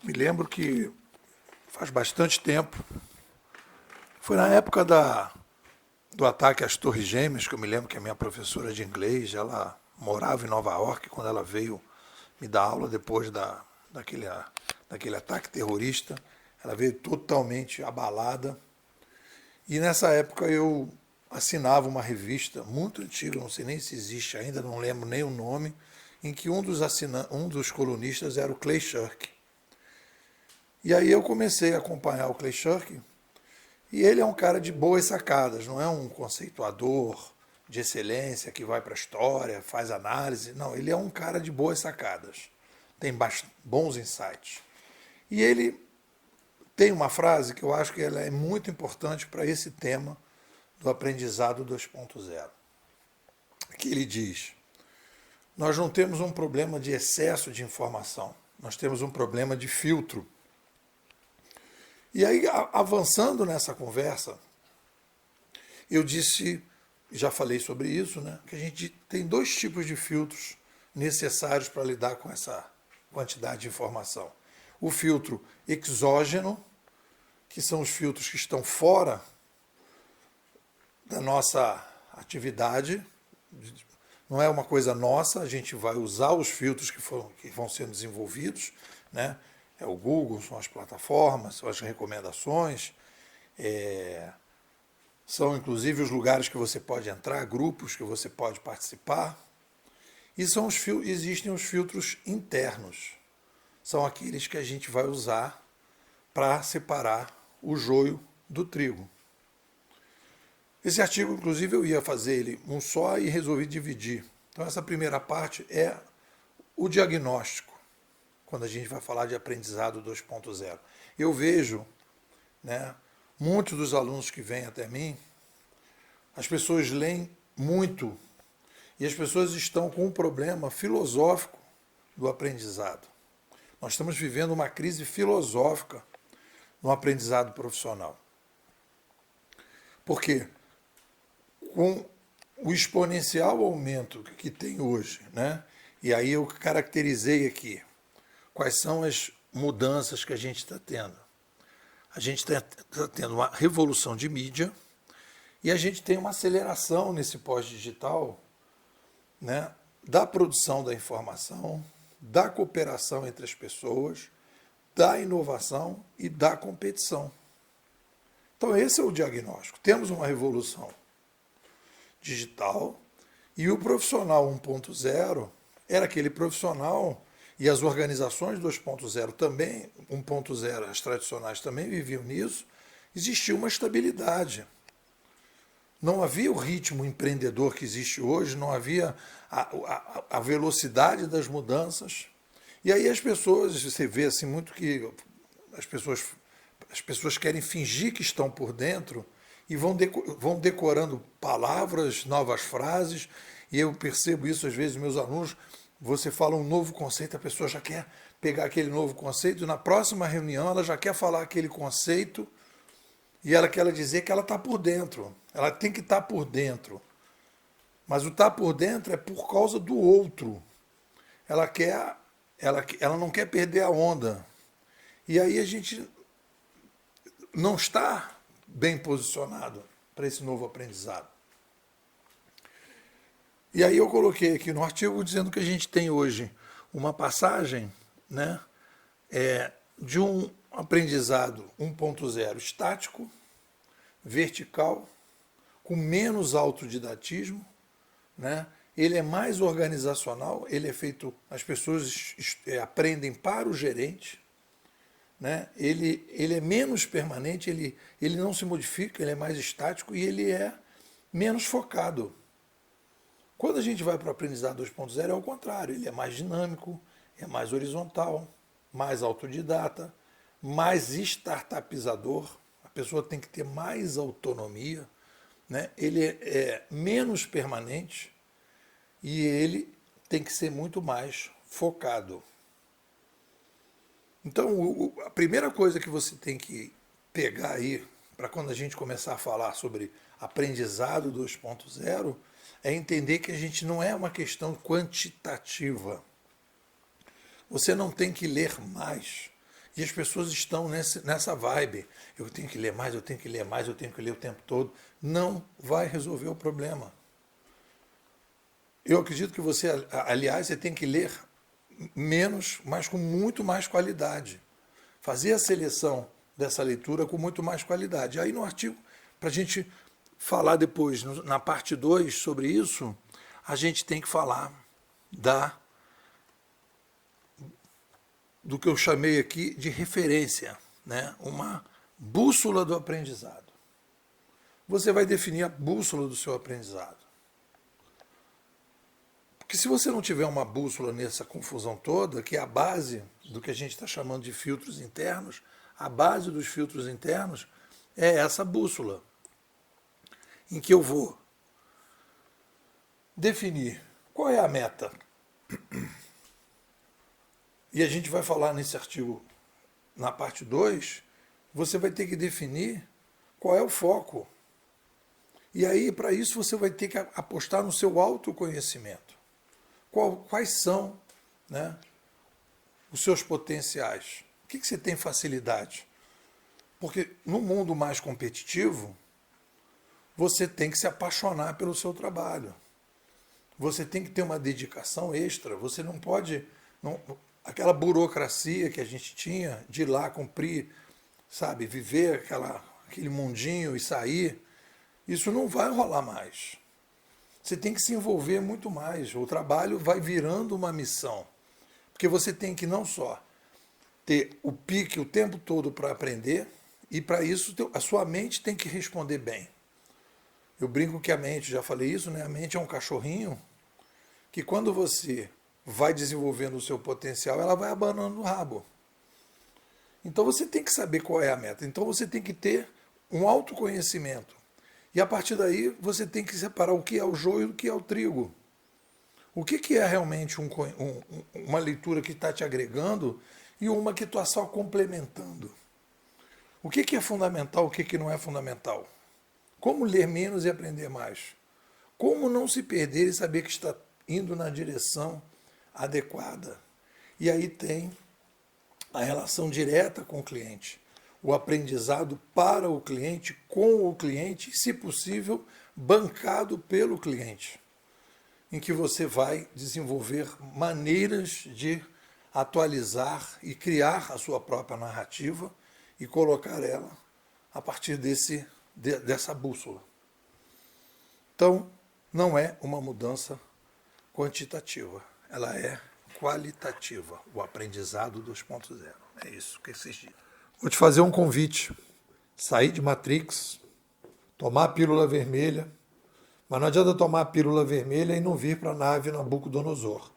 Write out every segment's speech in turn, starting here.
Me lembro que faz bastante tempo, foi na época do ataque às Torres Gêmeas, que eu me lembro que a minha professora de inglês, ela morava em Nova York, quando ela veio me dar aula depois daquele ataque terrorista, ela veio totalmente abalada. E nessa época eu assinava uma revista muito antiga, não sei nem se existe ainda, não lembro nem o nome, em que um dos colunistas era o Clay Shirk. E aí eu comecei a acompanhar o Clay Shirk, e ele é um cara de boas sacadas, não é um conceituador de excelência que vai para a história, faz análise. Não, ele é um cara de boas sacadas, tem bons insights. E ele tem uma frase que eu acho que ela é muito importante para esse tema do aprendizado 2.0, que ele diz: nós não temos um problema de excesso de informação, nós temos um problema de filtro. E aí, avançando nessa conversa, eu disse, já falei sobre isso, né, que a gente tem dois tipos de filtros necessários para lidar com essa quantidade de informação. O filtro exógeno, que são os filtros que estão fora da nossa atividade, não é uma coisa nossa, a gente vai usar os filtros que vão sendo desenvolvidos, né? É o Google, são as plataformas, são as recomendações, são inclusive os lugares que você pode entrar, grupos que você pode participar. E existem os filtros internos, são aqueles que a gente vai usar para separar o joio do trigo. Esse artigo, inclusive, eu ia fazer ele um só e resolvi dividir. Então, essa primeira parte é o diagnóstico, quando a gente vai falar de aprendizado 2.0. Eu vejo, né, muitos dos alunos que vêm até mim, as pessoas leem muito e as pessoas estão com um problema filosófico do aprendizado. Nós estamos vivendo uma crise filosófica no aprendizado profissional. Por quê? Com o exponencial aumento que tem hoje, né? E aí eu caracterizei aqui quais são as mudanças que a gente está tendo. A gente está tendo uma revolução de mídia e a gente tem uma aceleração nesse pós-digital, né, da produção da informação, da cooperação entre as pessoas, da inovação e da competição. Então esse é o diagnóstico. Temos uma revolução digital e o profissional 1.0 era aquele profissional, e as organizações 2.0 também, 1.0, as tradicionais também viviam nisso, existia uma estabilidade. Não havia o ritmo empreendedor que existe hoje, não havia a velocidade das mudanças. E aí as pessoas, você vê assim muito que as pessoas querem fingir que estão por dentro e vão decorando palavras, novas frases, e eu percebo isso às vezes meus alunos, você fala um novo conceito, a pessoa já quer pegar aquele novo conceito, e na próxima reunião ela já quer falar aquele conceito, e ela quer dizer que ela está por dentro, ela tem que estar por dentro. Mas o estar por dentro é por causa do outro. Ela não quer perder a onda. E aí a gente não está bem posicionado para esse novo aprendizado. E aí eu coloquei aqui no artigo dizendo que a gente tem hoje uma passagem, né, de um aprendizado 1.0 estático, vertical, com menos autodidatismo, né? Ele é mais organizacional, ele é feito, as pessoas aprendem para o gerente, né? Ele é menos permanente, ele não se modifica, ele é mais estático e ele é menos focado. Quando a gente vai para o aprendizado 2.0 é o contrário, ele é mais dinâmico, é mais horizontal, mais autodidata, mais startupizador, a pessoa tem que ter mais autonomia, né? Ele é menos permanente e ele tem que ser muito mais focado. Então, a primeira coisa que você tem que pegar aí, para quando a gente começar a falar sobre aprendizado 2.0, é entender que a gente não é uma questão quantitativa. Você não tem que ler mais. E as pessoas estão nessa vibe. Eu tenho que ler mais, eu tenho que ler mais, eu tenho que ler o tempo todo. Não vai resolver o problema. Eu acredito que você, aliás, você tem que ler menos, mas com muito mais qualidade. Fazer a seleção dessa leitura com muito mais qualidade. Aí no artigo, para a gente falar depois, na parte 2 sobre isso, a gente tem que falar do que eu chamei aqui de referência, né? Uma bússola do aprendizado. Você vai definir a bússola do seu aprendizado. Porque se você não tiver uma bússola nessa confusão toda, que é a base do que a gente está chamando de filtros internos, a base dos filtros internos é essa bússola, em que eu vou definir qual é a meta. E a gente vai falar nesse artigo, na parte 2, você vai ter que definir qual é o foco. E aí, para isso, você vai ter que apostar no seu autoconhecimento. Quais são, né, os seus potenciais? O que você tem facilidade? Porque no mundo mais competitivo, você tem que se apaixonar pelo seu trabalho. Você tem que ter uma dedicação extra. Você não pode... aquela burocracia que a gente tinha de ir lá cumprir, sabe, viver aquele mundinho e sair, isso não vai rolar mais. Você tem que se envolver muito mais. O trabalho vai virando uma missão. Porque você tem que não só ter o pique o tempo todo para aprender, e para isso a sua mente tem que responder bem. Eu brinco que a mente, já falei isso, né? A mente é um cachorrinho que quando você vai desenvolvendo o seu potencial, ela vai abanando o rabo. Então você tem que saber qual é a meta. Então você tem que ter um autoconhecimento. E a partir daí você tem que separar o que é o joio do que é o trigo. O que é realmente uma leitura que está te agregando e uma que está só complementando. O que é fundamental, o que não é fundamental. Como ler menos e aprender mais. Como não se perder e saber que está indo na direção adequada. E aí tem a relação direta com o cliente, o aprendizado para o cliente, com o cliente, e, se possível, bancado pelo cliente, em que você vai desenvolver maneiras de atualizar e criar a sua própria narrativa e colocar ela a partir dessa bússola. Então, não é uma mudança quantitativa, ela é qualitativa, o aprendizado 2.0. É isso que esses dias. Vou te fazer um convite. Sair de Matrix, tomar a pílula vermelha, mas não adianta tomar a pílula vermelha e não vir para a nave Nabucodonosor.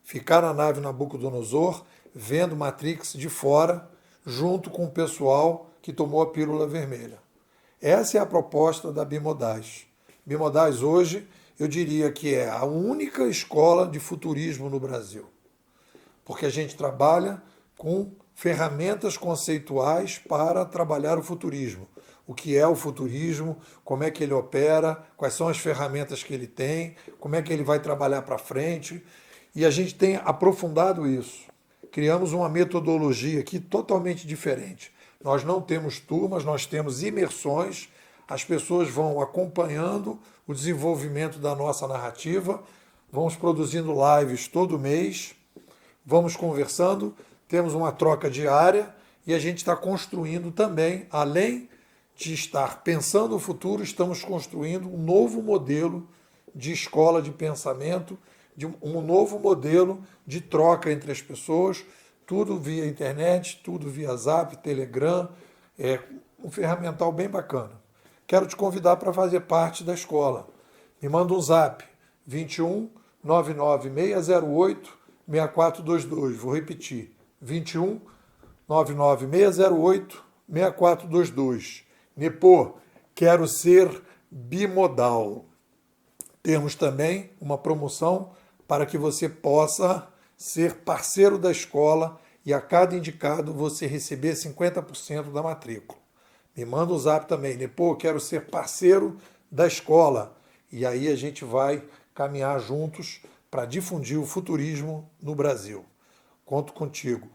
Ficar na nave Nabucodonosor, vendo Matrix de fora, junto com o pessoal que tomou a pílula vermelha. Essa é a proposta da Bimodais. Bimodais hoje, eu diria que é a única escola de futurismo no Brasil. Porque a gente trabalha com ferramentas conceituais para trabalhar o futurismo. O que é o futurismo, como é que ele opera, quais são as ferramentas que ele tem, como é que ele vai trabalhar para frente. E a gente tem aprofundado isso. Criamos uma metodologia aqui totalmente diferente. Nós não temos turmas, nós temos imersões. As pessoas vão acompanhando o desenvolvimento da nossa narrativa. Vamos produzindo lives todo mês. Vamos conversando. Temos uma troca diária. E a gente está construindo também, além de estar pensando o futuro, estamos construindo um novo modelo de escola de pensamento, de um novo modelo de troca entre as pessoas, tudo via internet, tudo via Zap, Telegram, um ferramental bem bacana. Quero te convidar para fazer parte da escola. Me manda um Zap, 21 99 608 6422. Vou repetir, 21 99 608 6422. Nepô, quero ser bimodal. Temos também uma promoção para que você possa ser parceiro da escola e a cada indicado você receber 50% da matrícula. Me manda um Zap também, Nepô, quero ser parceiro da escola. E aí a gente vai caminhar juntos para difundir o futurismo no Brasil. Conto contigo.